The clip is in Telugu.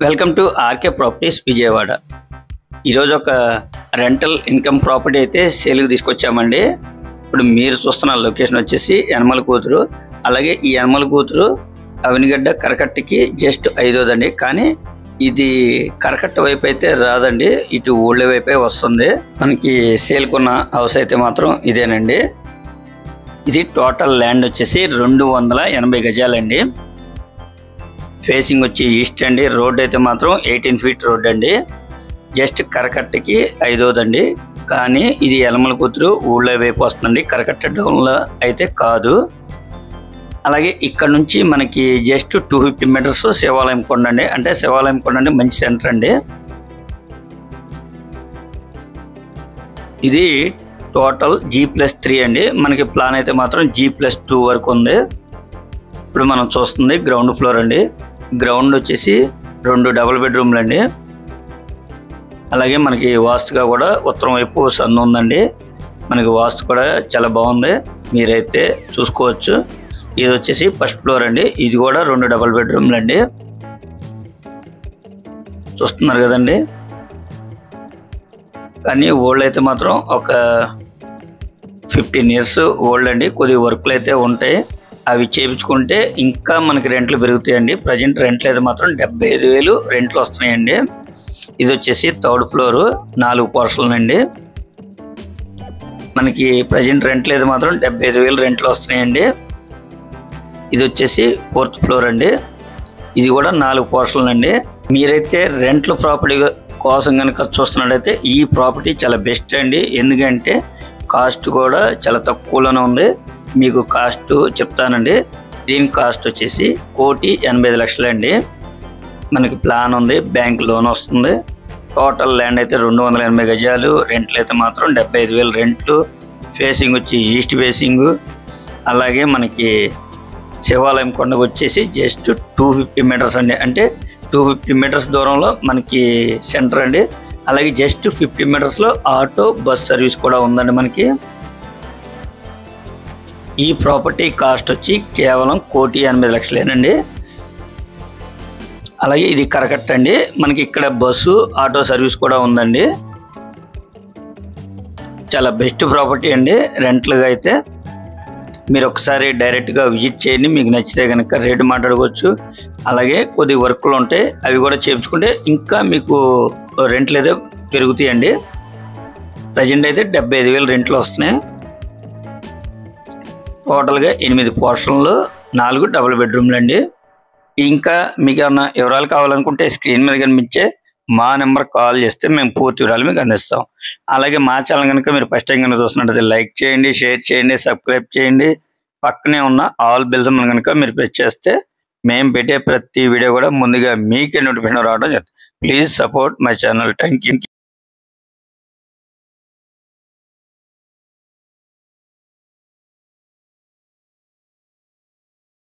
Welcome to RK properties Vijayawada. ఈరోజు ఒక రెంటల్ ఇన్కమ్ ప్రాపర్టీ అయితే సేల్కి తీసుకొచ్చామండి. ఇప్పుడు మీరు చూస్తున్న లొకేషన్ వచ్చేసి యనమల కూతురు. అలాగే ఈ యనమల కూతురు అవినిగడ్డ కరకట్టకి జస్ట్ 5దండి. కానీ ఇది కరకట్ట వైపు అయితే రాదండి, ఇటు ఊళ్ళ వైపే వస్తుంది. మనకి సేల్కున్న హౌస్ అయితే మాత్రం ఇదేనండి. ఇది టోటల్ ల్యాండ్ వచ్చేసి 280 గజాలండి. ఫేసింగ్ వచ్చి ఈస్ట్ అండి. రోడ్ అయితే మాత్రం 18 ఫీట్ రోడ్ అండి. జస్ట్ కరకట్టకి 5దండి. కానీ ఇది యనమల కూతురు ఊళ్ళో వైపు వస్తుందండి, కరకట్ట డౌన్లో అయితే కాదు. అలాగే ఇక్కడ నుంచి మనకి జస్ట్ 250 మీటర్స్ శివాలయం కొండ అండి. అంటే శివాలయం కొండ అంటే మంచి సెంటర్ అండి. ఇది టోటల్ G+3 అండి. మనకి ప్లాన్ అయితే మాత్రం G+2 వరకు ఉంది. ఇప్పుడు మనం చూస్తుంది గ్రౌండ్ ఫ్లోర్ అండి. గ్రౌండ్ వచ్చేసి 2 డబుల్ బెడ్రూమ్లు అండి. అలాగే మనకి వాస్తుగా కూడా ఉత్తరం వైపు సందు ఉందండి. మనకి వాస్తు కూడా చాలా బాగుంది, మీరైతే చూసుకోవచ్చు. ఇది వచ్చేసి ఫస్ట్ ఫ్లోర్ అండి. ఇది కూడా 2 డబుల్ బెడ్రూమ్లు అండి. చూస్తున్నారు కదండి. కానీ ఓల్డ్ అయితే మాత్రం ఒక 15 ఇయర్స్ ఓల్డ్ అండి. కొద్దిగా వర్క్లు అయితే ఉంటాయి, అవి చేయించుకుంటే ఇంకా మనకి రెంట్లు పెరుగుతాయండి. ప్రజెంట్ రెంట్లు అయితే మాత్రం 75,000 రెంట్లు వస్తున్నాయండి. ఇది వచ్చేసి 3rd ఫ్లోరు, 4 పోర్షన్లు అండి. మనకి ప్రజెంట్ రెంట్లు అయితే మాత్రం 75,000 రెంట్లు వస్తున్నాయండి. ఇది వచ్చేసి 4th ఫ్లోర్ అండి. ఇది కూడా 4 పోర్షన్లు అండి. మీరైతే రెంట్ల ప్రాపర్టీ కోసం కనుక చూస్తున్నట్టయితే ఈ ప్రాపర్టీ చాలా బెస్ట్ అండి. ఎందుకంటే కాస్ట్ కూడా చాలా తక్కువలోనే ఉంది. మీకు కాస్ట్ చెప్తానండి. దీని కాస్ట్ వచ్చేసి 1,80,00,000 అండి. మనకి ప్లాన్ ఉంది, బ్యాంక్ లోన్ వస్తుంది. టోటల్ ల్యాండ్ అయితే 280 గజాలు. రెంట్లు అయితే మాత్రం 75,000 రెంట్లు. ఫేసింగ్ వచ్చి ఈస్ట్ ఫేసింగ్. అలాగే మనకి శివాలయం కొండకు వచ్చేసి జస్ట్ 250 మీటర్స్ అండి. అంటే 250 మీటర్స్ దూరంలో మనకి సెంటర్ అండి. అలాగే జస్ట్ 50 మీటర్స్లో ఆటో బస్ సర్వీస్ కూడా ఉందండి మనకి. ఈ ప్రాపర్టీ కాస్ట్ వచ్చి కేవలం 1,80,00,000 అలాగే ఇది కరకట్ట అండి. మనకి ఇక్కడ బస్సు ఆటో సర్వీస్ కూడా ఉందండి. చాలా బెస్ట్ ప్రాపర్టీ అండి. రెంట్లుగా అయితే మీరు ఒకసారి డైరెక్ట్గా విజిట్ చేయండి. మీకు నచ్చితే కనుక రేటు మాట్లాడుకోవచ్చు. అలాగే కొద్ది వర్క్లు ఉంటాయి, అవి కూడా చేయించుకుంటే ఇంకా మీకు రెంట్లు అయితే పెరుగుతాయండి. ప్రజెంట్ అయితే 75,000 రెంట్లు వస్తున్నాయి. టోటల్గా 8 పోర్షన్లు, 4 డబుల్ బెడ్రూమ్లు అండి. ఇంకా మీకు ఏమన్నా వివరాలు కావాలనుకుంటే స్క్రీన్ మీద కనిపించే మా నెంబర్ కాల్ చేస్తే మేము పూర్తి వివరాలు మీకు అందిస్తాం. అలాగే మా ఛానల్ కనుక మీరు ఫస్ట్ టైం కనుక చూస్తున్నట్లయితే లైక్ చేయండి, షేర్ చేయండి, సబ్స్క్రైబ్ చేయండి. పక్కనే ఉన్న ఆల్ బెల్స్ కనుక మీరు ప్రెస్ చేస్తే మేము పెట్టే ప్రతి వీడియో కూడా ముందుగా మీకే నోటిఫికేషన్ రావడం జరుగుతుంది. Please support my channel. Thank you.